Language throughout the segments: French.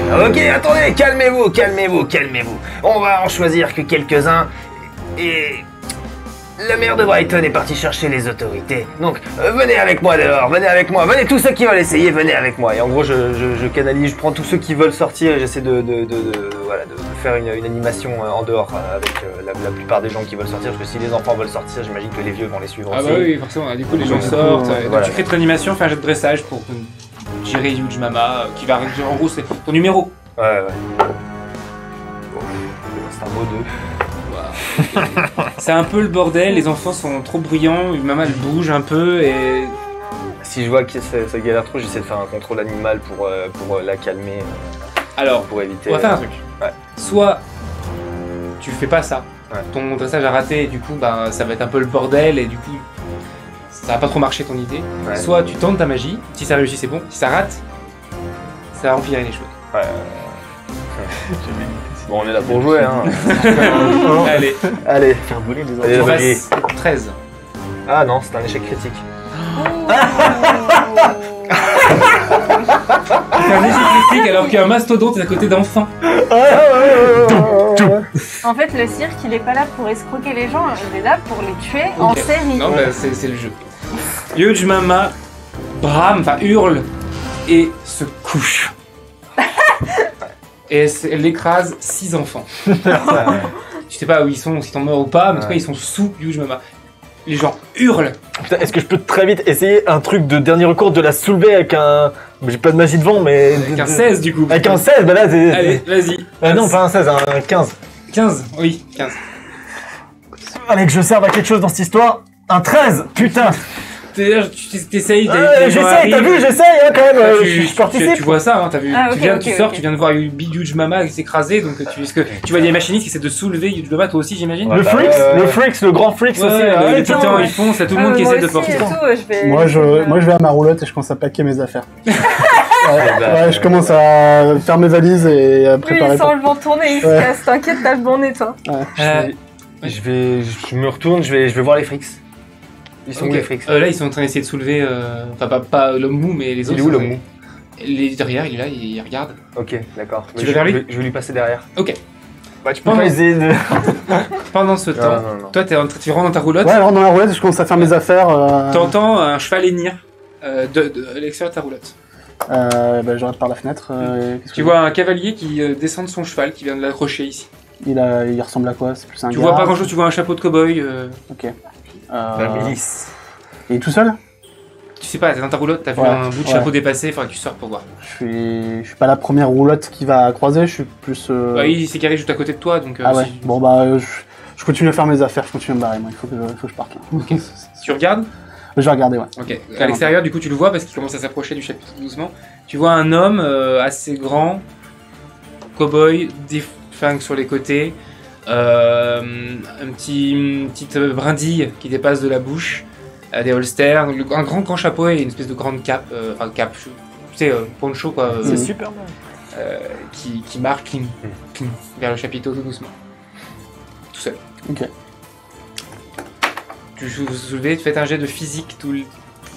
Ok, attendez, calmez-vous, calmez-vous, calmez-vous. On va en choisir que quelques-uns. Et... le maire de Brighton est parti chercher les autorités. Donc, venez avec moi dehors, venez avec moi. Venez tous ceux qui veulent essayer, venez avec moi. Et en gros, je canalise, je prends tous ceux qui veulent sortir et j'essaie de faire une animation en dehors avec la plupart des gens qui veulent sortir. Parce que si les enfants veulent sortir, j'imagine que les vieux vont les suivre aussi. Ah bah oui, forcément. Du coup, les gens sortent. Donc tu crées ton animation, fais un jet de dressage pour gérer Huge Mama, qui va... En gros, c'est ton numéro. Ouais. C'est un mot 2. C'est un peu le bordel, les enfants sont trop bruyants, Maman elle bouge un peu et... Si je vois que ça galère trop, j'essaie de faire un contrôle animal pour la calmer. Alors, pour éviter... on va faire un truc. Ouais. Soit tu fais pas ça, ton dressage a raté et du coup bah, ça va être un peu le bordel et du coup ça va pas trop marcher ton idée. Ouais. Soit tu tentes ta magie, si ça réussit c'est bon, si ça rate, ça va empirer les choses. Ouais. Bon, on est là pour jouer, hein. Allez. Faire voler les Tu enfants. passes 13. Ah non, c'est un échec critique. C'est un échec critique alors qu'un mastodonte est à côté d'enfants. En fait, le cirque, il est pas là pour escroquer les gens, il est là pour les tuer en série. Non, bah, c'est le jeu. Huge Mama brame, enfin hurle et se couche. Et elle écrase 6 enfants. Je sais pas où ils sont, s'ils sont morts ou pas, mais en tout cas ils sont sous Huge Mama. Les gens hurlent. Putain, est-ce que je peux très vite essayer un truc de dernier recours de la soulever avec un... J'ai pas de magie devant, mais... Avec un 16 du coup. Avec un 16, bah là c'est... Allez, vas-y. Non, pas un 16, un 15. 15, oui, 15. Allez, que je serve à quelque chose dans cette histoire. Un 13, putain. T'essayes, j'essaye, t'as vu, j'essaye hein, quand même, je participe. Tu vois ça, hein, t'as vu. Ah, Tu sors, tu viens de voir Huge Mama s'écraser, donc tu vois des machinistes qui essaient de soulever Huge Mama, toi aussi j'imagine. Le Freaks, le grand Freaks aussi. Les titans ils font, c'est tout le monde qui essaie de porter. Moi je vais à ma roulotte et je commence à paquer mes affaires. Ouais, je commence à faire mes valises et à préparer. Oui, sans le vent tourner, il se casse, t'inquiète, t'as le bon nez toi. Je me retourne, je vais voir les frics. Ils sont où les frics là ils sont en train d'essayer de soulever, enfin pas l'homme mou mais les autres. Il est où l'homme mou? Derrière, il est là, il regarde. Ok, d'accord. Tu vas vers lui? Je vais lui passer derrière. Ok. Bah, tu peux pas essayer de... Pendant ce temps, toi tu rentres dans ta roulotte. Ouais, je rentre dans la roulotte et je commence à faire mes affaires. T'entends un cheval hennir de l'extérieur de ta roulotte. Je regarde par la fenêtre. Tu vois un cavalier qui descend de son cheval, qui vient de l'accrocher ici. Il ressemble à quoi? C'est plus un Tu gars. vois pas grand chose, tu vois un chapeau de cow-boy. Ok. La milice. Il est tout seul? Tu sais pas, t'es dans ta roulotte, t'as vu un bout de chapeau dépassé, faudra que tu sors pour voir. Je suis pas la première roulotte qui va croiser, je suis plus... Bah, il s'est garé juste à côté de toi, donc... Ah ouais, bon bah je continue à faire mes affaires, je continue à me barrer, moi, il faut que je parte là. Ok. Tu regardes? Je vais regarder, ouais. Ok. À l'extérieur, du coup, tu le vois parce qu'il commence à s'approcher du chapitre doucement. Tu vois un homme assez grand, cow-boy, des flingues sur les côtés, une petite brindille qui dépasse de la bouche, des holsters, donc un grand chapeau et une espèce de grande cape, tu sais, poncho quoi. C'est super bon. Qui marche cling, vers le chapiteau tout doucement. Tout seul. Ok. Tu soulevez, tu fais un jet de physique tous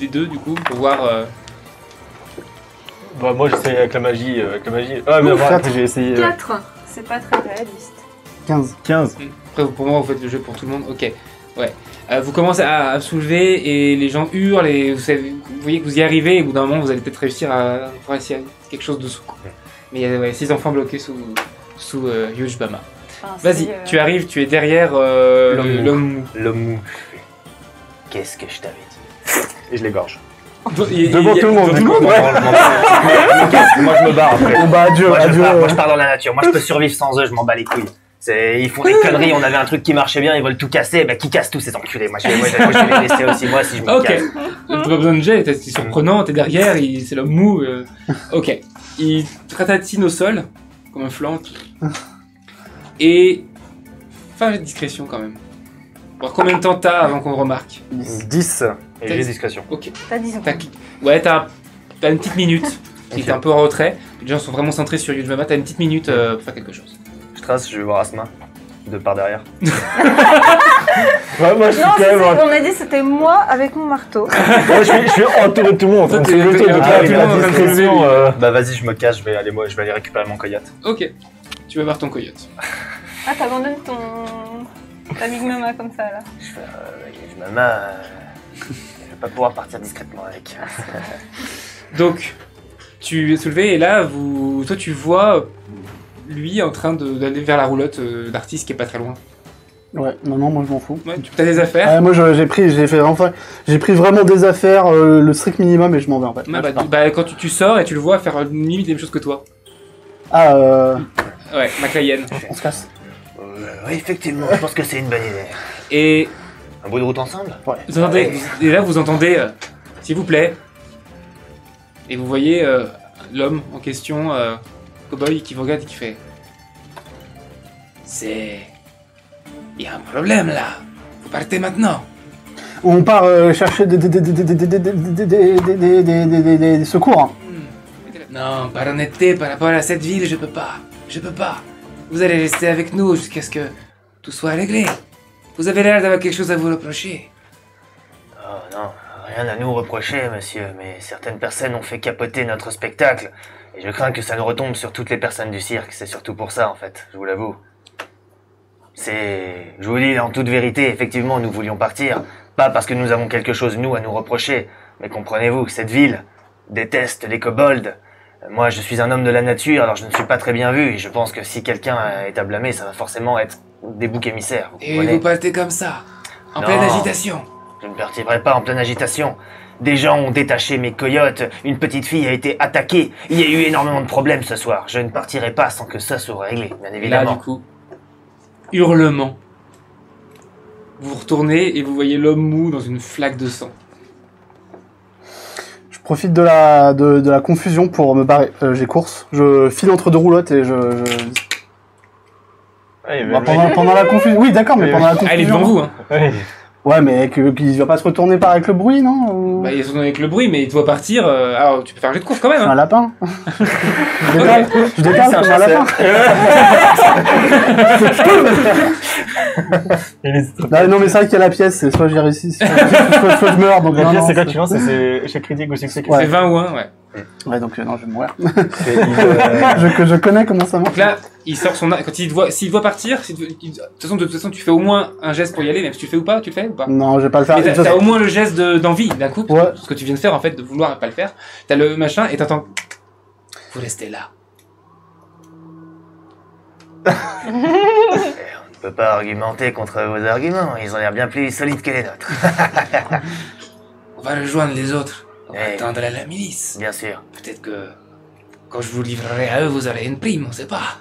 les deux du coup pour voir. Bah moi j'essaye avec la magie, Ah mais après j'ai essayé... 4, c'est pas très réaliste. 15. Après pour moi vous faites le jeu pour tout le monde, ok. Ouais. Vous commencez à soulever et les gens hurlent et vous voyez que vous y arrivez et au bout d'un moment vous allez peut-être réussir à quelque chose dessous. Mais il y a 6 enfants bloqués sous Huge Mama. Enfin, vas-y, tu arrives, tu es derrière l'homme mou. L'homme mou. Qu'est-ce que je t'avais dit? Et je l'égorge. Devant tout le monde. Moi je me barre après. Bon bah adieu, Moi adieu. je pars dans la nature. Moi je peux survivre sans eux, je m'en bats les couilles. Ils font des conneries, on avait un truc qui marchait bien, ils veulent tout casser, bah qui casse tous ces enculés. Moi je vais les laisser aussi, moi si je me casse. Ok, t'as pas besoin de jet, c'est surprenant, t'es derrière, c'est l'homme mou. Ok, il tratatine au sol, comme un flanc. Et... Enfin, j'ai discrétion quand même. Voir combien de temps t'as avant qu'on remarque. 10. Et j'ai discrétion. Ok. T'as 10 secondes. Ouais, t'as une petite minute qui est un peu en retrait. Les gens sont vraiment centrés sur Huge Mama, t'as une petite minute pour faire quelque chose. Je trace, je vais voir Asma. De par derrière. Ouais, moi je suis Non, quand même. on a dit c'était moi avec mon marteau. Moi je suis entouré de tout le monde. Toi, Donc t'es- c'est le t'es- truc, donc t'es- là, t'es- il a t'es- la t'es- discrétion. Bah vas-y, je me cache, je vais aller récupérer mon coyote. Ok. Tu vas voir ton coyote. Ah, t'abandonnes ta Big Mama comme ça là. Maman, je vais pas pouvoir partir discrètement avec. Donc, tu es soulevé et là, toi tu vois lui en train d'aller vers la roulotte d'artiste qui est pas très loin. Ouais, non, moi je m'en fous. Ouais, tu as des affaires. Ouais, moi j'ai pris vraiment des affaires, le strict minimum et je m'en vais en fait. Ouais, quand tu sors et tu le vois faire limite les mêmes choses que toi. Ah, Ouais, McLean. on se casse. Oui, effectivement, je pense que c'est une bonne idée. Et Un bout de route ensemble? vous entendez, et là vous entendez, s'il vous plaît. Et vous voyez l'homme en question, cowboy, qui vous regarde et qui fait. Il y a un problème là. Vous partez maintenant. On part chercher des secours. Hein. Non, par honnêteté, par rapport à cette ville, je peux pas. Je peux pas. Vous allez rester avec nous jusqu'à ce que tout soit réglé. Vous avez l'air d'avoir quelque chose à vous reprocher. Oh non, rien à nous reprocher, monsieur, mais certaines personnes ont fait capoter notre spectacle. Et je crains que ça nous retombe sur toutes les personnes du cirque, c'est surtout pour ça en fait, je vous l'avoue. Je vous dis en toute vérité, effectivement, nous voulions partir. Pas parce que nous avons quelque chose, nous, à nous reprocher. Mais comprenez-vous, cette ville déteste les kobolds. Moi, je suis un homme de la nature, alors je ne suis pas très bien vu. Et je pense que si quelqu'un est à blâmer, ça va forcément être des boucs émissaires. Vous Et comprenez? vous partez comme ça, en Non. pleine agitation. Je ne partirai pas en pleine agitation. Des gens ont détaché mes coyotes, une petite fille a été attaquée, il y a eu énormément de problèmes ce soir. Je ne partirai pas sans que ça soit réglé, bien Là, évidemment. du coup, hurlement. Vous retournez et vous voyez l'homme mou dans une flaque de sang. Je profite de la confusion pour me barrer. J'ai course. Je file entre deux roulottes et Ouais, Bah, pendant la confusion. Oui, d'accord, mais Oui, pendant la Ah, confusion. il est devant vous, hein. Ouais. Ouais, mais qu'il va pas se retourner par avec le bruit, non ou... Bah, il est retourné avec le bruit, mais il doit partir. Alors, tu peux faire un jet de course quand même, C'est un hein. lapin. Je décale comme un lapin. Non, mais c'est vrai qu'il y a la pièce, c'est soit j'y réussis, soit je meurs. Donc, La non, pièce, non, c'est quand tu lances, c'est échec critique ou succès critique. Ouais. C'est 20 ou 1, ouais. Ouais, donc non, je vais mourir. C'est- Je connais comment ça marche. Donc là, il sort son arme. Quand s'il te voit partir, de toute façon, tu fais au moins un geste pour y aller, même si tu le fais ou pas, tu le fais ou pas. Non, je vais pas le faire. Mais De toute t'as façon- au moins le geste d'envie d'un coup, Ouais. ce que tu viens de faire en fait, de vouloir pas le faire. T'as le machin et t'entends. Vous restez là. On ne peut pas argumenter contre vos arguments, ils ont l'air bien plus solides que les nôtres. On va rejoindre les autres. On va Eh. attendre la milice. Bien sûr. Peut-être que quand je vous livrerai à eux, vous aurez une prime, on sait pas.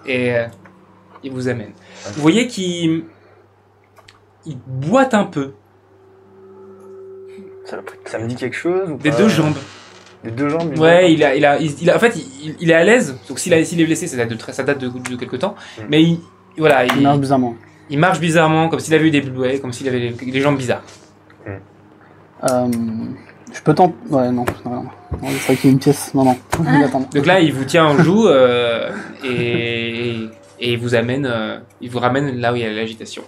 Et il vous amène. Vous voyez qu'il boite un peu Ça me dit quelque chose ou des pas deux jambes. Des deux jambes Ouais, en fait, il est à l'aise. Donc s'il est blessé, ça date de quelque temps. Mais voilà, Il marche bizarrement. il marche bizarrement, comme s'il avait eu comme s'il avait les jambes bizarres. Je peux tenter. Ouais, non. C'est vrai qu'il y a une pièce. Non. Je vais attendre. Donc là, il vous tient en joue et il vous ramène là où il y a l'agitation.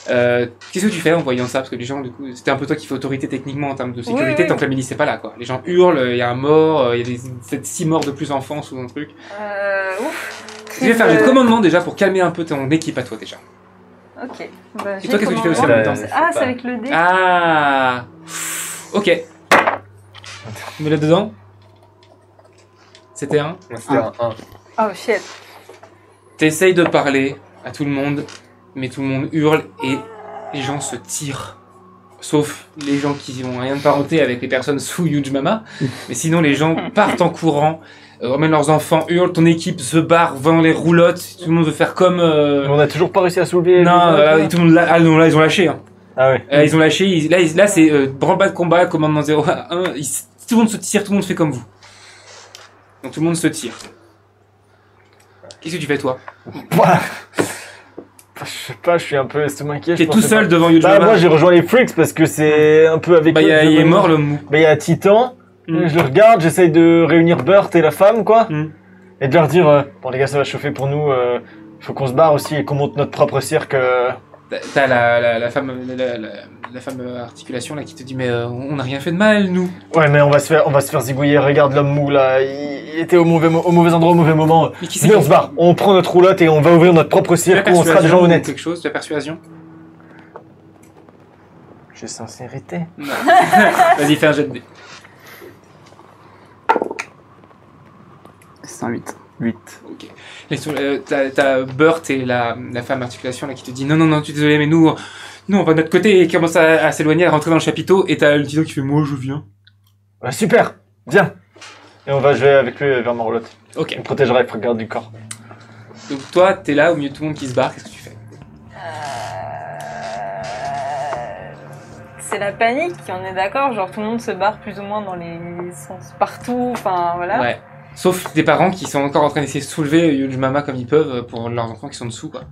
Qu'est-ce que tu fais en voyant ça? Parce que les gens, du coup, c'était un peu toi qui fais autorité techniquement en termes de sécurité, Oui. tant que la milice n'est pas là, quoi. Les gens hurlent, il y a un mort, il y a peut-être 6 morts de plus enfants sous un truc. Ouf. Tu vas faire un commandement déjà pour calmer un peu ton équipe à toi déjà. Ok. Bah, Et toi, qu'est-ce que tu fais aussi en commandement. même temps? Ah, c'est avec le dé. Ah, ok. Mets-le dedans. C'était un. C'était un 1. Oh shit. T'essayes de parler à tout le monde, mais tout le monde hurle et les gens se tirent. Sauf les gens qui n'ont rien de parenté avec les personnes sous Huge Mama. Mais sinon, les gens partent en courant, emmènent leurs enfants, hurlent, ton équipe se barre, va dans les roulottes, tout le monde veut faire comme... On a toujours pas réussi à soulever. Non, tout le monde non, là, ils ont lâché. Hein. Ah ouais. Ils ont lâché, là c'est branle-bas de combat, commandement 0 à 1, tout le monde se tire, tout le monde fait comme vous. Donc tout le monde se tire. Qu'est-ce que tu fais toi? Voilà. Je sais pas, je suis un peu estomaqué. T'es tout seul devant Huge Bah, Mama. moi j'ai rejoint les freaks parce que c'est un peu avec Bah eux que il je est me- mort l'homme mou. Bah il y a Titan, Mm. je le regarde, j'essaye de réunir Burt et la femme quoi. Mm. Et de leur dire, bon les gars ça va chauffer pour nous, Faut qu'on se barre aussi et qu'on monte notre propre cirque. T'as la femme articulation là qui te dit mais on n'a rien fait de mal nous. Ouais, mais on va se faire zigouiller. Regarde l'homme mou là, il était au mauvais endroit au mauvais moment. Mais qui Mais on se barre, on prend notre roulotte et on va ouvrir notre propre cirque où on sera des gens honnêtes. Quelque chose, de la persuasion. J'ai sincérité. Non. Vas-y, fais un jet de dés. C'est un 8. 8. Ok. T'as Burt et la femme articulation là qui te dit non, tu es désolé, mais nous on va de notre côté et commence à s'éloigner, à rentrer dans le chapiteau et t'as le Tito qui fait moi je viens. Ouais, super, viens. Et je vais avec lui vers ma roulotte. Ok. Il me protégera avec garde du corps. Donc toi t'es là au milieu de tout le monde qui se barre, qu'est-ce que tu fais? C'est la panique, on est d'accord, genre tout le monde se barre plus ou moins dans les sens partout, enfin voilà. Ouais. Sauf des parents qui sont encore en train d'essayer de soulever Yuji Mama comme ils peuvent pour leurs enfants qui sont dessous quoi.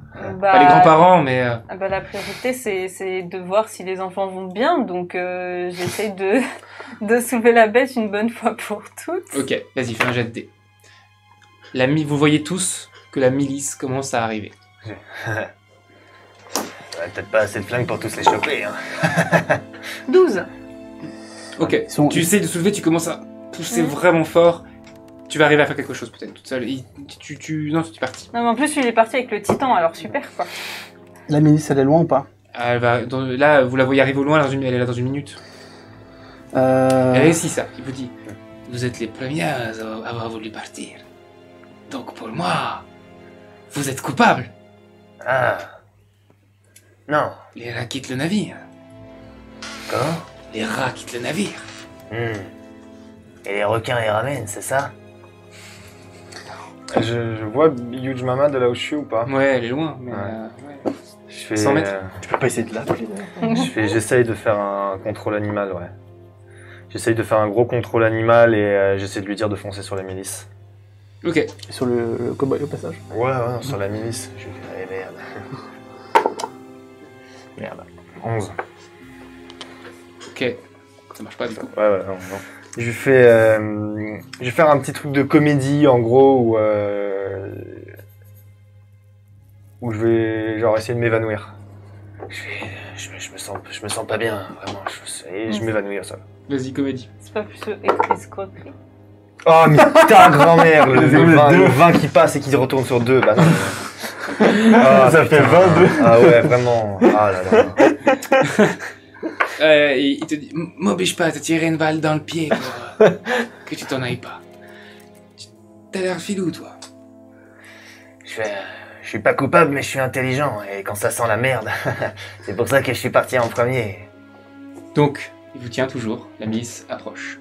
Pas les grands-parents mais... la priorité c'est de voir si les enfants vont bien, donc j'essaye de soulever la bête une bonne fois pour toutes. Ok, vas-y, fais un jet de dés. Vous voyez tous que la milice commence à arriver. Peut-être pas assez de flingues pour tous les choper. Hein. 12. Ok, tu essaies de soulever, tu commences à pousser vraiment fort. Tu vas arriver à faire quelque chose peut-être toute seule. Non, tu es parti. Non mais en plus il est parti avec le titan, alors super quoi. La milice, elle est loin ou pas? Là, vous la voyez arriver au loin, elle est là dans une minute. Elle réussit ça, il vous dit. Vous êtes les premières à avoir voulu partir. Donc pour moi, vous êtes coupables. Ah. Non. Les rats quittent le navire. Comment? Les rats quittent le navire. Et les requins les ramènent, c'est ça? Je vois Yuji Mama de là où je suis ou pas? Ouais, elle est loin. Mais Ouais. Je fais, 100 mètres. Tu peux pas essayer de l'appeler? J'essaye de faire un contrôle animal, ouais. J'essaye de faire un gros contrôle animal et j'essaie de lui dire de foncer sur la milice. Ok. Et sur le cowboy au passage. Ouais, non, sur la milice. Je fais, merde. Merde. 11. Ok. Ça marche pas du coup. Ouais, non. Je vais faire un petit truc de comédie, en gros, où je vais, genre, essayer de m'évanouir. Je me sens pas bien, vraiment. Je m'évanouis ça. Vas-y, comédie. C'est pas plus escroquerie. Oh, mais ta grand-mère, le 20 qui passe et qui retourne sur 2, bah non. Ah, ça fait 22. Ah ouais, vraiment. Ah là là. Et il te dit, m'oblige pas à te tirer une balle dans le pied pour que tu t'en ailles pas. T'as l'air filou, toi. Je suis pas coupable, mais je suis intelligent. Et quand ça sent la merde, c'est pour ça que je suis parti en premier. Donc, il vous tient toujours. La milice approche.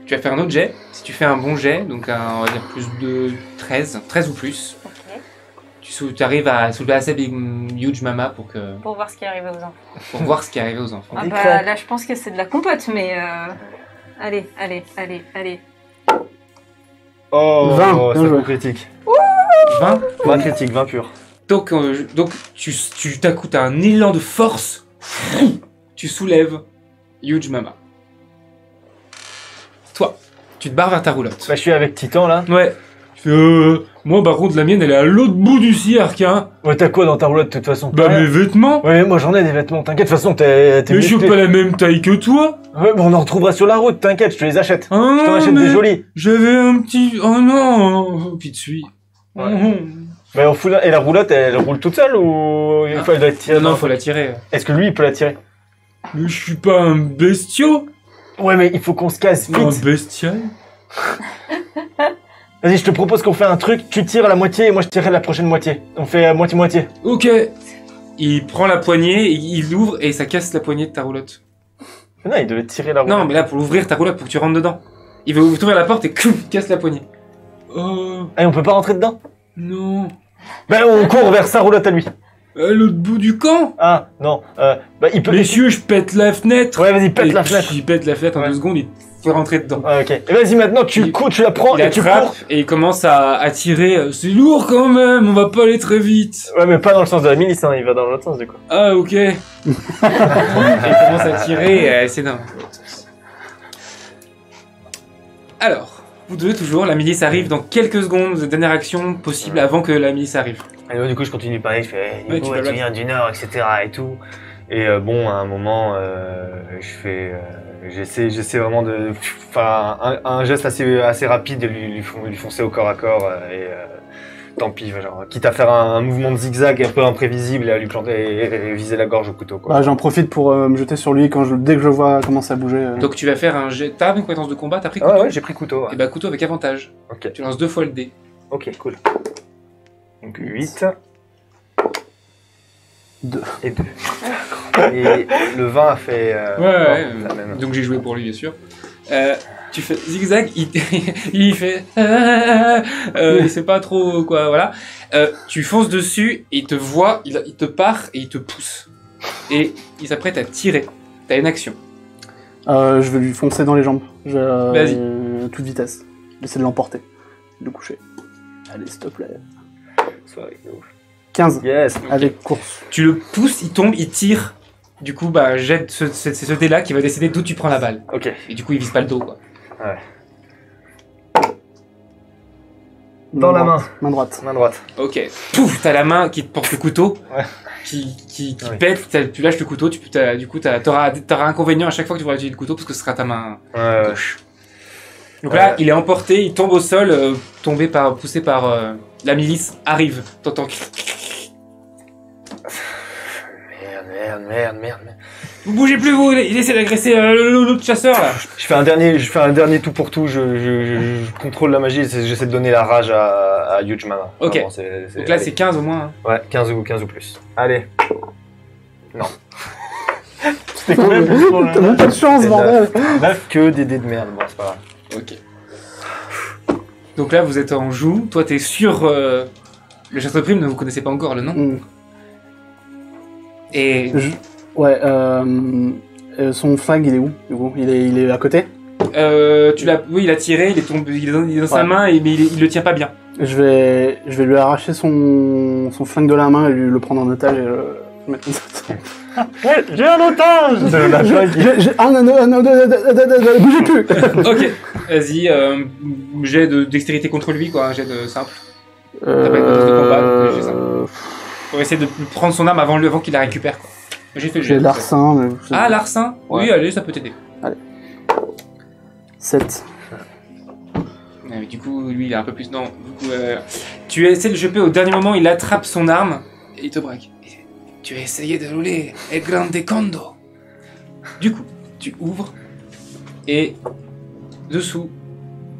Tu vas faire un autre jet. Si tu fais un bon jet, donc on va dire plus de 13 ou plus, Ok. tu arrives à soulever assez Big Huge Mama pour Pour voir ce qui est arrivé aux enfants. voir ce qui est arrivé aux enfants. Ah bah là je pense que c'est de la compote, mais allez. Oh, 20, ça bien joué. coup critique. 20. 20 critique, 20 pur. Donc d'un coup, t'as un élan de force. Tu soulèves Huge Mama. Toi, tu te barres vers ta roulotte. Bah, je suis avec Titan là. Ouais. Moi, par contre, la mienne, elle est à l'autre bout du cirque, hein. Ouais, t'as quoi dans ta roulotte de toute façon? Bah, mes vêtements. Ouais, moi j'en ai des vêtements, t'inquiète, de toute façon, t'es Mais je suis musclé. pas la même taille que toi. Ouais, bon, on en retrouvera sur la route, t'inquiète, je te les achète. Ah, Je t'en achète mais des jolis. J'avais un petit... Oh non. Puis de suite. Ouais. Mais on fout et la roulotte, elle roule toute seule ou il faut elle doit être tirée? Non, faut la tirer. Est-ce que lui, il peut la tirer? Mais je suis pas un bestiau. Ouais, mais il faut qu'on se casse Un vite. bestial. Vas-y, je te propose qu'on fait un truc, tu tires la moitié et moi je tirerai la prochaine moitié. On fait moitié-moitié. Ok. Il prend la poignée, il l'ouvre et ça casse la poignée de ta roulotte. Non, il devait tirer la roulotte. Non, mais là, pour l'ouvrir ta roulotte, pour que tu rentres dedans. Il veut ouvrir la porte et il casse la poignée. Oh, Et on peut pas rentrer dedans? non. Ben, on court vers sa roulotte à lui. À l'autre bout du camp. Ah, non, bah il peut... Messieurs, je pète la fenêtre. Ouais, vas-y, pète la Et fenêtre. Il pète la fenêtre en Ouais. 2 secondes, il te fait rentrer dedans. Ah, ok. Et vas-y, maintenant, tu la prends Il et tu attrape cours. et il commence à tirer. C'est lourd quand même, on va pas aller très vite. Ouais, mais pas dans le sens de la milice, hein, il va dans l'autre sens, du coup. Ah, ok. Et il commence à tirer et c'est dingue. Alors, vous devez toujours, la milice arrive dans quelques secondes, dernière action possible avant que la milice arrive. Et là, du coup, je continue de parler, je fais, Ouais, du coup, tu tu peux viens du Nord, etc. et tout. Et bon, à un moment, je fais, j'essaie vraiment de, enfin, un geste assez rapide de lui foncer au corps à corps. Tant pis, genre, quitte à faire un mouvement de zigzag un peu imprévisible et à lui planter et viser la gorge au couteau, quoi. Bah, j'en profite pour me jeter sur lui dès que je vois commencer à bouger. Donc tu vas faire un jet. T'as une compétence de combat, t'as pris Ah couteau. ouais, j'ai pris couteau. Et bah couteau avec avantage. Ok, Tu lances 2 fois le dé. ok, cool. Donc 8. 2. Et 2. Et le 20 a fait la même. Donc j'ai joué pour lui bien sûr. Tu fais zigzag, il fait. Il sait pas trop quoi, voilà. Tu fonces dessus, et il te voit, il te part et il te pousse. Et il s'apprête à tirer. T'as une action. Je vais lui foncer dans les jambes. Vas-y. Toute vitesse. J'essaie de l'emporter. De le coucher. Allez, s'il te plaît. Soirée de ouf. 15. Yes. Avec course. Tu le pousses, il tombe, il tire. Du coup, bah, jette c'est ce dé-là qui va décider d'où tu prends la balle. Ok. Et du coup, il vise pas le dos, quoi. Dans la main. Main droite. Main droite. Ok. Pouf, t'as la main qui te porte le couteau. Ouais. Qui Oui. pète, tu lâches le couteau, t'auras inconvénient à chaque fois que tu vas utiliser le couteau parce que ce sera ta main Ouais. gauche. Donc là, il est emporté, il tombe au sol, poussé par la milice, arrive. T'entends. Merde. Vous bougez plus, vous, il essaie d'agresser l'autre chasseur là. Je fais un dernier tout pour tout, je contrôle la magie, j'essaie de donner la rage à Huge Mana. Ok. Vraiment, Donc là, c'est 15 au moins. Hein. Ouais, 15 ou plus. Allez. C'était cool. T'as même pas de chance, C'est bordel. 9 que des dés de merde, bon c'est pas grave. Ok. Donc là, vous êtes en joue. Toi, t'es sur le château de prime, ne vous connaissez pas encore le nom. Mm. Et Ouais, son flag, il est où, du coup il est à côté. oui, il a tiré, il est tombé, il est dans sa main, mais il le tient pas bien. Je vais lui arracher son flingue de la main et le prendre en otage et le mettre en otage. J'ai un otage de la Bougez plus. Ok, vas-y, jet de dextérité contre lui, quoi, un jet de simple. T'as pas une compétence de combat, donc jet simple. Pour essayer de prendre son arme avant qu'il la récupère, quoi. J'ai fait le jet. J'ai l'arsen. Mais... Ah, l'arsen. Ouais. Oui, allez, ça peut t'aider. 7. Mais du coup, lui, il est un peu plus... Non, du coup, tu essaies de le choper au dernier moment, il attrape son arme et il te braque. Tu as essayé de rouler El Grande Condo. Du coup, tu ouvres et dessous,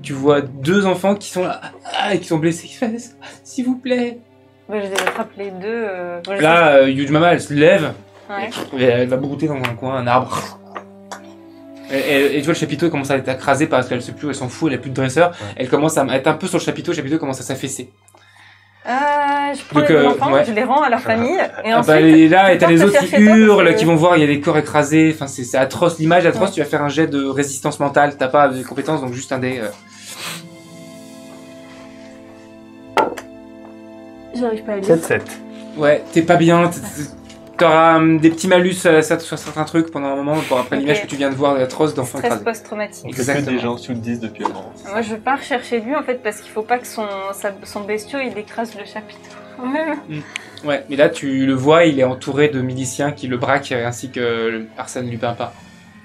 tu vois 2 enfants qui sont là, qui sont blessés. S'il vous plaît. Ouais, je les attrape les deux. Moi, je Là, Huge Mama, elle se lève Ouais. et elle va brouter dans un coin, un arbre. Et tu vois, le chapiteau il commence à être écrasé parce qu'elle sait plus, elle s'en fout, elle a plus de dresseur. Ouais. Elle commence à être un peu sur le chapiteau commence à s'affaisser. Je prends Donc, les deux enfants, ouais. je les rends à leur famille. Et Ah ensuite, bah, et là, tu et t'as portes les autres qui chercher toi, hurlent, parce que- qui vont voir, il y a des corps écrasés. Enfin, c'est atroce, l'image est atroce. Ouais. Tu vas faire un jet de résistance mentale. T'as pas de compétences, donc juste un dé. J'arrive pas à lire. 7. Ouais, t'es pas bien. T'auras des petits malus sur certains trucs pendant un moment, pour après Ok. l'image que tu viens de voir atroce d'enfants Stress écrasés. post-traumatique. On fait que Exactement. des gens sous 10 depuis un moment. Moi, je pars chercher lui en fait parce qu'il faut pas que son bestiau il écrase le chapiteau. Ouais, mais là, tu le vois, il est entouré de miliciens qui le braquent, ainsi que Arsène Lupin pas.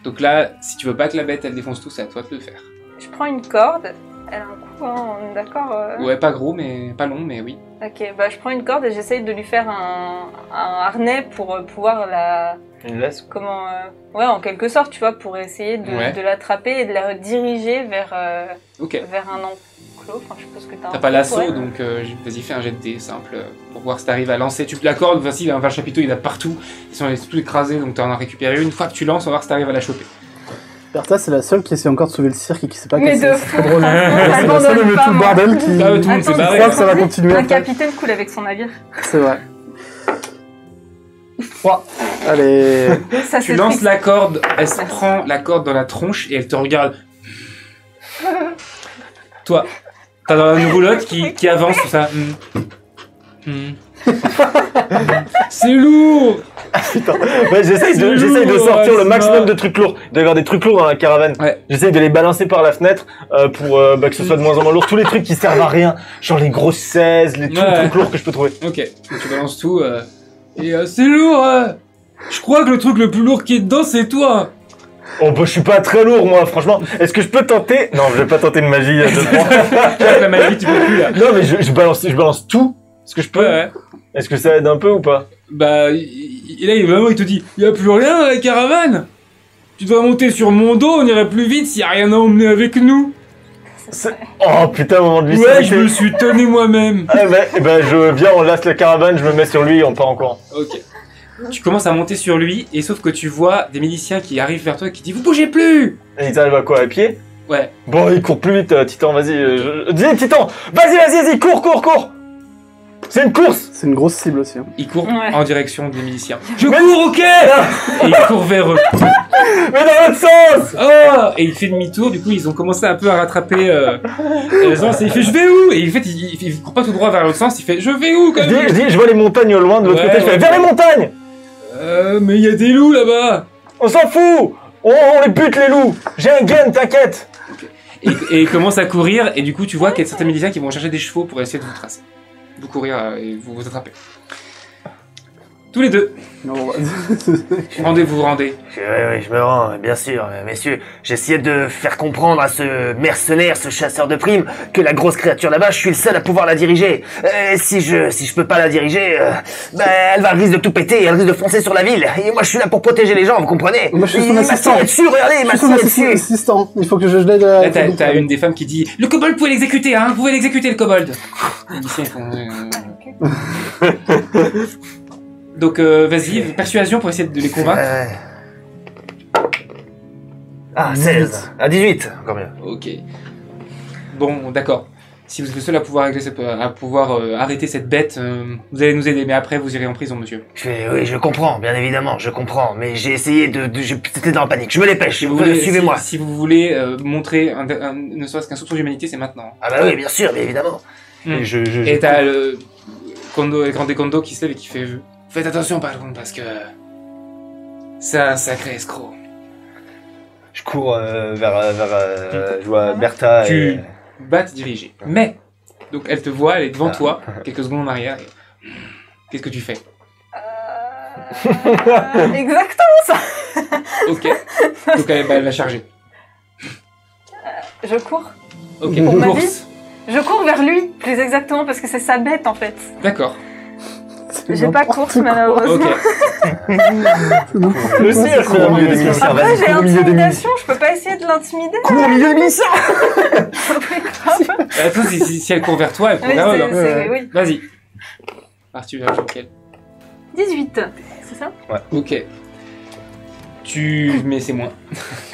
Donc là, si tu veux pas que la bête, elle défonce tout, c'est à toi de le faire. Je prends une corde. Elle a un coup, hein, on est d'accord Ouais, pas gros, mais pas long, mais oui. Ok, bah je prends une corde et j'essaye de lui faire un harnais pour pouvoir la... Une laisse. Comment... Ouais, en quelque sorte, tu vois, pour essayer Ouais. de l'attraper et de la diriger vers Ok. un enclos. Enfin, je suppose que t'as T'as un pas truc l'assaut, pour elle. donc vas-y, fais un jet de dés simple pour voir si t'arrives à lancer. Tu la corde, voici, vers le chapiteau, il y en a partout. Ils sont tous écrasés, donc t'en as récupéré une. Une fois que tu lances, on va voir si t'arrives à la choper. Bertha, c'est la seule qui essaie encore de sauver le cirque et qui sait pas Mais casser. de C'est fou. trop drôle. Elle C'est la seule abandonne où pas, tout le moi. bordel qui. Ah ouais, tout le monde s'est Attends, barré. Je crois que ça va continuer Un après. capitaine cool avec son navire. C'est vrai. Allez. Ça, Tu c'est lances triste. la corde, elle se prend la corde dans la tronche et elle te regarde. Toi, t'as une roulotte qui avance, tout ça. C'est lourd. putain. Ouais, j'essaye de sortir le maximum de trucs lourds. Il doit y avoir des trucs lourds dans la caravane. Ouais. J'essaye de les balancer par la fenêtre pour que ce soit de moins en moins lourd. Tous les trucs qui servent à rien. Genre les grosses 16, tous les trucs lourds que je peux trouver. Ok, donc tu balances tout. Et c'est lourd. Je crois que le truc le plus lourd qui est dedans, c'est toi. Oh bah je suis pas très lourd moi, franchement. Est-ce que je peux tenter? Non, je vais pas tenter une magie. Avec la magie, tu peux plus là. Non mais je balance tout. Est-ce que je peux? Ouais. Est-ce que ça aide un peu ou pas? Bah, là, il te dit, y a plus rien dans la caravane. Tu dois monter sur mon dos, on irait plus vite s'il y a rien à emmener avec nous. Oh putain, moment de Ouais, je me suis tenu moi-même. Ah bah je viens, on lasse la caravane, je me mets sur lui et on part en courant. Ok. Tu commences à monter sur lui, et sauf que tu vois des miliciens qui arrivent vers toi et qui disent, vous bougez plus. Et ils arrivent à quoi, à pied? Ouais. Bon, il court plus vite, Titan, vas-y. Dis, Titan, vas-y, cours. C'est une course. C'est une grosse cible aussi. Hein. Il court Ouais. en direction des miliciens. Je cours, ok. Et il court vers eux. Mais dans l'autre sens. Oh. Et il fait demi-tour, du coup ils ont commencé un peu à rattraper les gens, et il fait je vais où? Et en fait il court pas tout droit vers l'autre sens, il fait je vais où quand même? Je vois les montagnes au loin de l'autre Ouais, côté, je fais ouais. vers les montagnes. Mais il y a des loups là-bas. On s'en fout. On les bute les loups. J'ai un gun, t'inquiète. Et il commence à courir, et du coup tu vois qu'il y a certains miliciens qui vont chercher des chevaux pour essayer de vous tracer. Vous courir et vous attraper. Tous les deux. Non, bon, Rendez-vous, rendez. Oui, je me rends, bien sûr, messieurs. J'essayais de faire comprendre à ce mercenaire, ce chasseur de primes, que la grosse créature là-bas, je suis le seul à pouvoir la diriger. Si je peux pas la diriger, elle risque de tout péter, elle risque de foncer sur la ville. Et moi, je suis là pour protéger les gens, vous comprenez? Moi, je suis son Il m'a assistant. tiré dessus, regardez, il m'a je suis tiré son dessus. assistant. Il faut que je l'aide à... Là t'as une des femmes qui dit le kobold, vous pouvez l'exécuter, hein, vous pouvez l'exécuter le kobold. Les miliciens, ils font, Donc vas-y, persuasion pour essayer de les convaincre. Ah, 16. À 18, encore mieux. Ok. Bon, d'accord. Si vous êtes le seul à pouvoir arrêter cette bête, vous allez nous aider, mais après vous irez en prison, monsieur. Oui, je comprends, bien évidemment, je comprends. Mais j'ai essayé j'étais dans la panique, je me dépêche, Si vous voulez, suivez-moi. si vous voulez montrer ne serait-ce qu'un soupçon d'humanité, c'est maintenant. Ah bah oui, bien sûr, bien évidemment. Mm. Et Et t'as le Grande Kondo qui se lève et qui fait faites attention par contre parce que c'est un sacré escroc. Je cours je vois Bertha Tu vas te diriger. Mais donc elle te voit, elle est devant toi, quelques secondes en arrière. Et... Qu'est-ce que tu fais? Exactement ça. Ok. Donc elle va charger. Je cours. Ok. Pour ma Course. Je cours vers lui, plus exactement, parce que c'est sa bête en fait. D'accord. J'ai pas course malheureusement. Ok. le cirque au milieu des miliciens, Après vas-y, j'ai cours au milieu des miliciens. intimidation, je peux pas essayer de l'intimider. Cours au milieu des miliciens. Attends, si elle court vers toi, elle court Oui, vers eux. alors. oui. Vas-y. Arthur, tu vas jouer lequel? 18, c'est ça? Ok. Mais c'est moins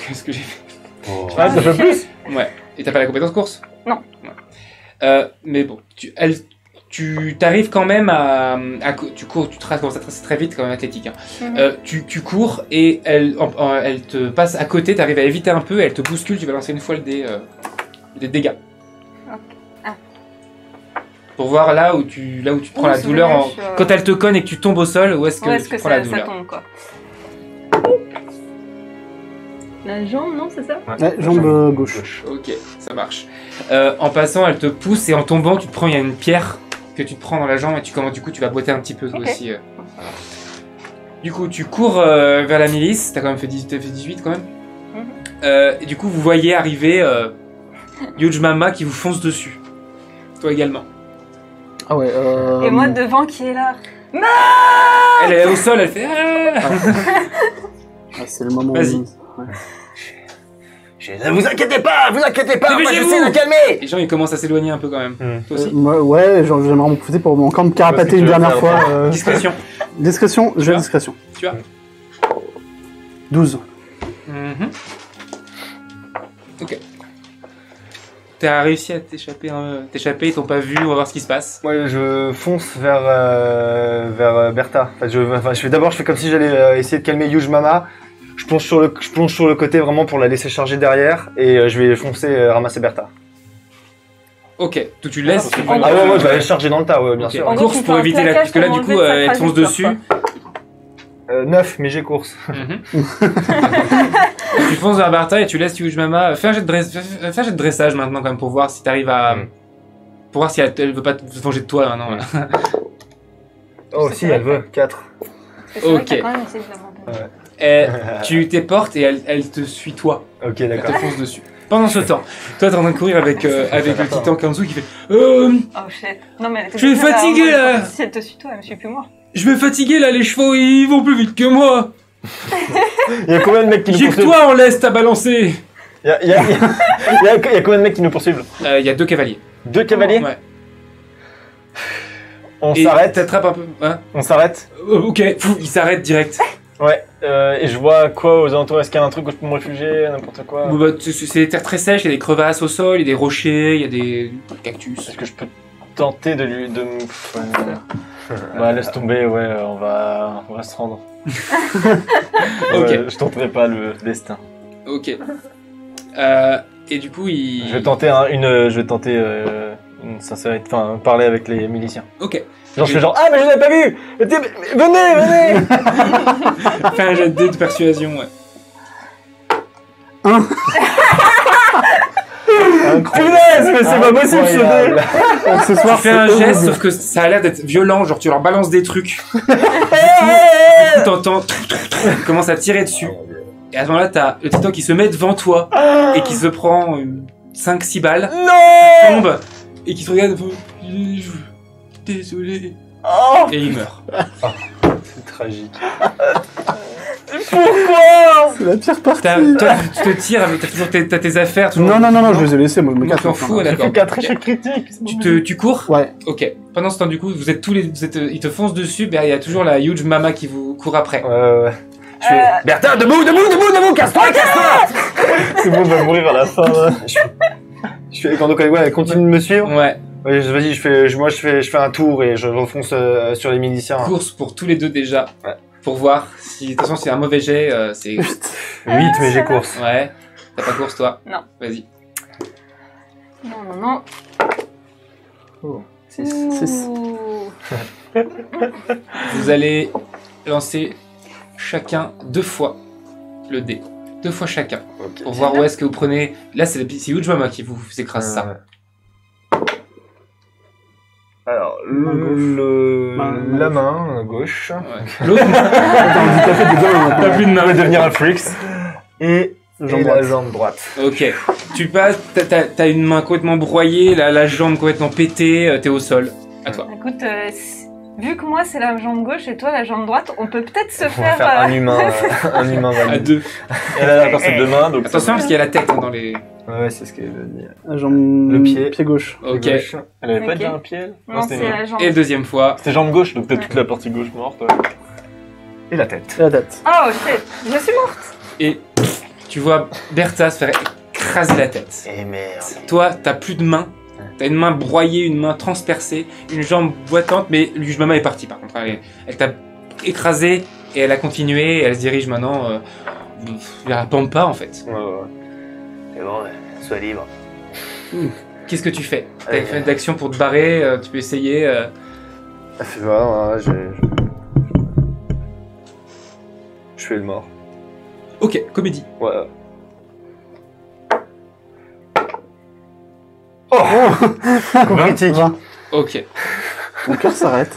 que ce que j'ai fait. Ah, ça fait plus. Ouais. Et t'as pas la compétence course? Non. Ouais. Mais bon, tu t'arrives quand même tu cours, tu traces, ça trace très vite quand même athlétique. Hein. Tu cours et elle te passe à côté, t'arrives à éviter un peu, elle te bouscule, tu vas lancer une fois des dégâts. Ok. Ah. Pour voir là où tu prends la douleur. Quand elle te conne et que tu tombes au sol, où est-ce que tu prends la ça douleur? tombe quoi? La jambe, non, c'est ça? Ouais, jambe gauche. Ok, ça marche. En passant, elle te pousse et en tombant, il y a une pierre que tu te prends dans la jambe et du coup tu vas boiter un petit peu toi aussi. Du coup, tu cours vers la milice, t'as quand même fait 18 quand même. Et du coup, vous voyez arriver Huge Mama qui vous fonce dessus. Toi également. Ah ouais, Et moi devant qui est là? Elle est au sol, elle fait ah. Ah, c'est le moment Vas-y. où... Ouais. Ne vous inquiétez pas, moi Dépêchez-vous. j'essaie de calmer. Les gens ils commencent à s'éloigner un peu quand même. Toi aussi. Ouais, genre, j'aimerais m'en profiter pour encore me carapater une dernière fois. Discrétion. Discrétion, Tu j'ai as discrétion. Tu as 12. Ok. T'as réussi à t'échapper, ils t'ont pas vu, on va voir ce qui se passe. Moi, je fonce vers Bertha. D'abord, je fais comme si j'allais essayer de calmer Huge Mama. Je plonge sur le côté vraiment pour la laisser charger derrière et je vais foncer ramasser Bertha. Ok, tout tu laisses. tu Ah vas- Ah ouais, je vais aller charger dans le tas, ouais, bien Ok. sûr. En gros, Course tu pour fais un éviter plaquage parce que là pour du coup enlever sa elle te fonce trajectoire, dessus. quoi. 9, mais j'ai course. Tu fonces vers Bertha et tu laisses Huge Mama. Fais un jet de dressage maintenant, quand même, pour voir si t'arrives à. Pour voir si elle veut pas se venger de toi maintenant. Oh, si, elle veut. 4. Parce que c'est vrai Ok. que t'as quand même essayé de l'avantage. Et tu t'éportes et elle te suit toi. Ok, Elle te d'accord. fonce dessus. Pendant ce temps, toi t'es en train de courir avec le titan qui est en dessous qui fait Oh shit. Non, mais elle était Je suis déjà là, fatigué, en mode, là. Si elle te suit, toi, elle me suit plus moi. je vais fatiguer là, les chevaux ils vont plus vite que moi. Il y a combien de mecs qui nous J'ai que poursuivent toi en l'est à balancer. Il y a combien de mecs qui nous poursuivent? Il y a 2 cavaliers. 2 cavaliers? Ouais. On Et s'arrête. t'attrapes un peu. Hein On s'arrête. Ok, il s'arrête direct. Ouais. Et je vois quoi aux alentours? Est-ce qu'il y a un truc où je peux me réfugier? N'importe quoi. Bon, bah, c'est des terres très sèches, il y a des crevasses au sol, il y a des rochers, il y a des cactus. Est-ce que je peux tenter de lui. De me. Bah, laisse tomber, ouais, on va se rendre. Ok. Ouais, je tenterai pas le destin. Ok. Et du coup, il. Je vais tenter une sincérité, enfin, parler avec les miliciens. Ok. Genre, je fais genre, ah, mais je vous avais pas vu! Venez! Fais un jet de dés de persuasion, ouais. Punaise, mais c'est pas possible ce dé! Ce soir, Tu fais un geste, sauf que ça a l'air d'être violent, genre tu leur balances des trucs. Du coup, t'entends, il commence à tirer dessus. Et à ce moment-là, t'as le titan qui se met devant toi et qui se prend 5-6 balles, Non! tombe et qui se regarde. Désolé. Oh! Et il meurt. C'est tragique. Pourquoi? C'est la pire partie. Toi, tu te tires, t'as toujours t'as tes affaires. Toujours... Non, je les ai laissés, moi je me Non, casse. tu t'en fous, J'ai d'accord. fait 4 Ok. échecs critiques. Tu cours. Ouais. Ok. Pendant ce temps, du coup, vous êtes tous les, ils te foncent dessus. Ben, il y a toujours la huge mama qui vous court après. Ouais. Je fais... Bertha, debout, casse-toi! C'est bon, on va mourir à la fin, là. Je fais, quand ouais, elle continue de me suivre. Ouais. Ouais, vas-y, je fais un tour et je refonce sur les miliciens. Course pour tous les deux déjà. Ouais. Pour voir si, de toute façon, c'est un mauvais jet. C'est 8, mais j'ai course. ouais. T'as pas course toi. Non. Vas-y. Non. 6. Vous allez lancer chacun 2 fois le dé. 2 fois chacun. Ok. Pour voir où est-ce que vous prenez. Là, c'est Huge Mama qui vous écrase ça. Alors, la main gauche. Ouais. L'autre, T'as t'as plus de Je vais main. devenir un freaks. Et Jambe la droite. jambe droite. Ok. Tu passes, t'as une main complètement broyée, la jambe complètement pétée, t'es au sol. À toi. Écoute, vu que moi c'est la jambe gauche et toi la jambe droite, on peut peut-être se On va faire. faire un humain À valide. 2. Elle a encore ses 2 mains, donc. Attention parce qu'il y a la tête hein, dans les. Ouais, c'est ce qu'elle veut dire. Jambe... Le pied. Pied gauche. Ok. Gauche. Elle avait pas Ok. déjà un pied? elle Non, c'est la jambe. Et deuxième fois. C'était jambe gauche, donc peut-être toute la partie gauche morte. Ouais. Et la tête. Et la tête. Oh shit, je suis morte. Et tu vois Bertha se faire écraser la tête. Et merde. Toi, t'as plus de main. T'as une main broyée, une main transpercée, une jambe boitante, mais Luge Mama est partie par contre. Elle t'a écrasé et elle a continué. Et elle se dirige maintenant vers la Pampa en fait. Ouais. C'est bon, sois libre. Qu'est-ce que tu fais? T'as une fenêtre d'action pour te barrer, tu peux essayer. Voilà, je fais le mort. Ok, comédie. Ouais. Coup critique. Ok. Mon cœur s'arrête.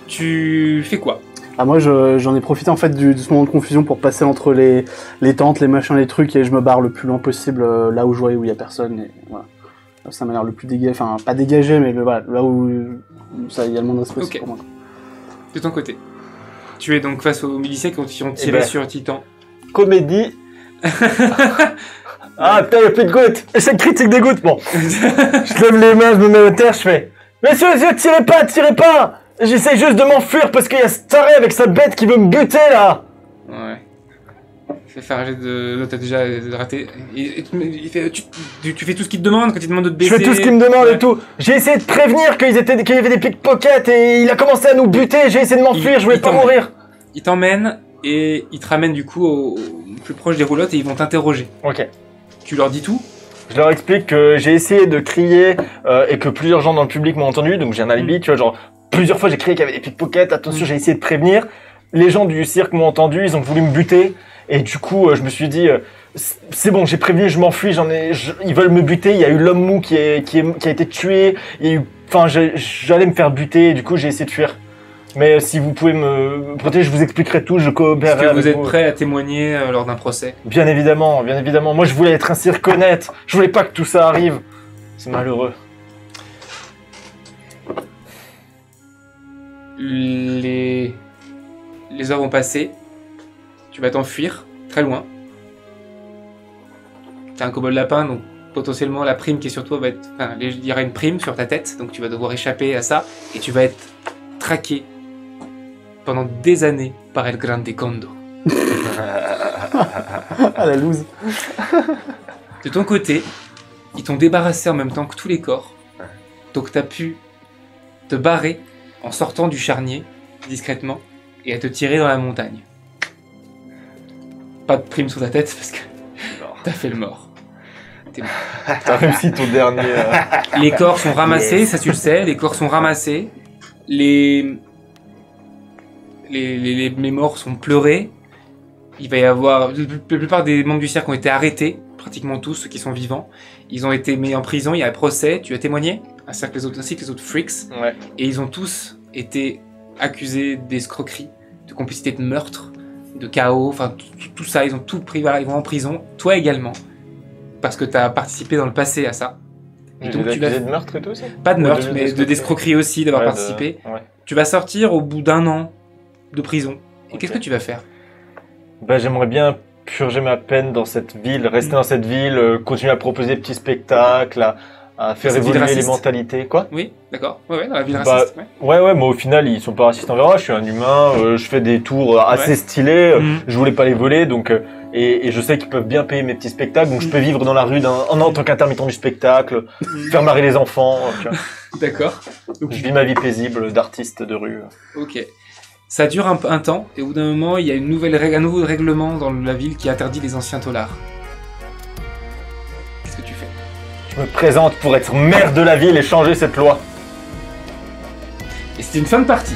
Tu fais quoi? Ah, moi, j'en ai profité en fait de ce moment de confusion pour passer entre les tentes, les machins, les trucs, et je me barre le plus loin possible là où je vois où il y a personne. Et voilà. Ça m'a l'air le plus dégagé, enfin pas dégagé, mais voilà, là où ça il y a le moins de respect Ok. pour moi. De ton côté. Tu es donc face aux miliciens qui ont tiré ben. sur Titan. Comédie. Ah putain, y'a plus de gouttes. Échec critique des gouttes. Bon. Je lève les mains, je me mets au terre, je fais. Messieurs, tirez pas. J'essaie juste de m'enfuir parce qu'il y a ce taré avec sa bête qui veut me buter là. Ouais. Fais faire un jet de. Là, t'as déjà raté. Il fait, tu fais tout ce qu'il te demande quand il te demande de te Je baisser. fais tout ce qu'il me demande Ouais. et tout. J'ai essayé de prévenir qu'il y avait des pickpockets et il a commencé à nous buter. J'ai essayé de m'enfuir, je voulais il pas t'emmène. mourir. Il t'emmène et il te ramène du coup au plus proche des roulottes et ils vont t'interroger. Ok. Tu leur dis tout? Je leur explique que j'ai essayé de crier et que plusieurs gens dans le public m'ont entendu, donc j'ai un alibi, tu vois, genre plusieurs fois j'ai crié qu'il y avait des pickpockets, attention, j'ai essayé de prévenir. Les gens du cirque m'ont entendu, ils ont voulu me buter. Et du coup, je me suis dit, c'est bon, j'ai prévenu, je m'enfuis, ils veulent me buter. Il y a eu l'homme mou qui a été tué. Il y a eu, enfin, j'allais me faire buter. Et du coup, j'ai essayé de fuir. Mais si vous pouvez me protéger, je vous expliquerai tout. Je coopérerai Est-ce que avec vous êtes vous. prêt à témoigner lors d'un procès? Bien évidemment, bien évidemment. Moi, je voulais être un cirque honnête. Je voulais pas que tout ça arrive. C'est malheureux. Les heures vont passer. Tu vas t'enfuir très loin. T'es un kobold lapin, donc potentiellement la prime qui est sur toi va être... Enfin, il y aura une prime sur ta tête, donc tu vas devoir échapper à ça. Et tu vas être traqué pendant des années par El Grande Condo. Ah, la loose. De ton côté, ils t'ont débarrassé en même temps que tous les corps. Donc t'as pu te barrer en sortant du charnier, discrètement, et à te tirer dans la montagne. Pas de prime sur ta tête parce que t'as fait le mort. T'es mort. T'as réussi ton dernier. Les corps sont ramassés, Yes. ça tu le sais, les corps sont ramassés. Les morts sont pleurés. Il va y avoir... La plupart des membres du cirque ont été arrêtés, pratiquement tous, ceux qui sont vivants. Ils ont été mis en prison, il y a un procès, tu as témoigné, ainsi que les autres freaks. Ouais. Et ils ont tous été accusés d'escroquerie, de complicité de meurtre, de chaos, enfin tout ça, ils ont tout pris, voilà, ils vont en prison. Toi également, parce que tu as participé dans le passé à ça. Et donc tu vas... de meurtre et tout aussi. Pas de Ou meurtre, de- mais d'escroquerie. d'escroquerie aussi, d'avoir Ouais, participé. Ouais. Tu vas sortir au bout d'1 an de prison. Et Ok. qu'est-ce que tu vas faire? Bah, j'aimerais bien purger ma peine dans cette ville, rester dans cette ville, continuer à proposer des petits spectacles, à faire Cette ville évoluer les raciste. mentalités. Quoi? Oui, d'accord. Ouais, dans la ville Bah, raciste. Ouais. Ouais, mais au final, ils sont pas racistes envers moi. Je suis un humain, je fais des tours assez Ouais. stylés, Mhm. je voulais pas les voler, donc et je sais qu'ils peuvent bien payer mes petits spectacles, donc je peux vivre dans la rue en tant qu'intermittent du spectacle, faire marrer les enfants. Tu vois. D'accord. Donc, Je vis ma vie paisible d'artiste de rue. ok. Ça dure un temps, et au bout d'un moment, il y a une nouvelle règle, un nouveau règlement dans la ville qui interdit les anciens taulards. Qu'est-ce que tu fais? Je me présente pour être maire de la ville et changer cette loi. Et c'était une fin de partie.